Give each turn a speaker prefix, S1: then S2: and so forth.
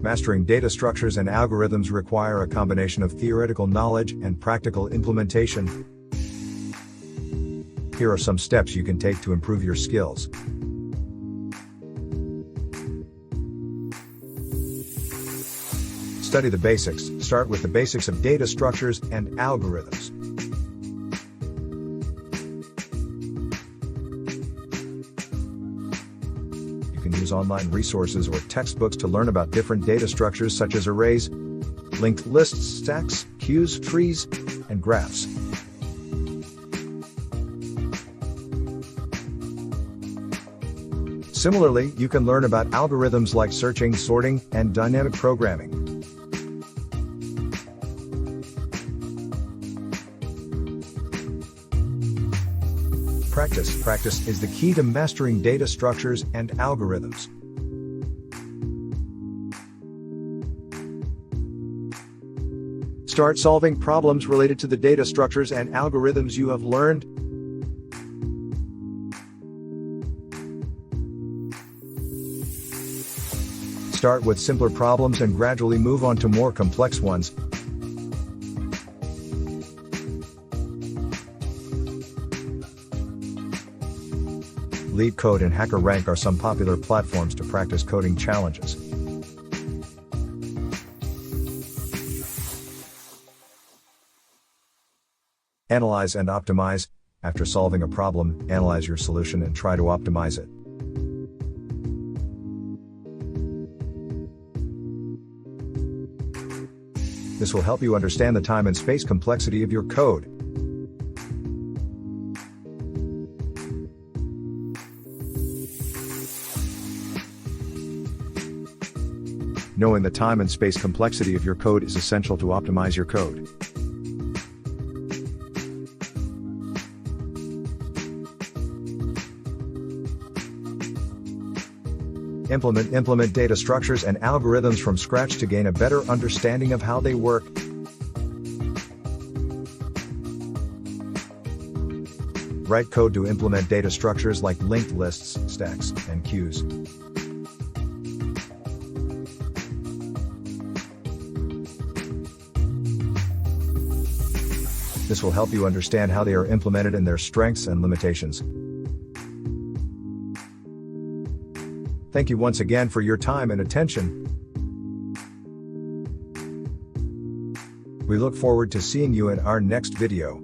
S1: Mastering data structures and algorithms require a combination of theoretical knowledge and practical implementation. Here are some steps you can take to improve your skills. Study the basics. Start with the basics of data structures and algorithms. You can use online resources or textbooks to learn about different data structures such as arrays, linked lists, stacks, queues, trees, and graphs. Similarly, you can learn about algorithms like searching, sorting, and dynamic programming. Practice. Practice is the key to mastering data structures and algorithms. Start solving problems related to the data structures and algorithms you have learned. Start with simpler problems and gradually move on to more complex ones. Lead Code and HackerRank are some popular platforms to practice coding challenges. Analyze and optimize. After solving a problem, analyze your solution and try to optimize it. This will help you understand the time and space complexity of your code. Knowing the time and space complexity of your code is essential to optimize your code. Implement data structures and algorithms from scratch to gain a better understanding of how they work. Write code to implement data structures like linked lists, stacks, and queues. This will help you understand how they are implemented and their strengths and limitations. Thank you once again for your time and attention. We look forward to seeing you in our next video.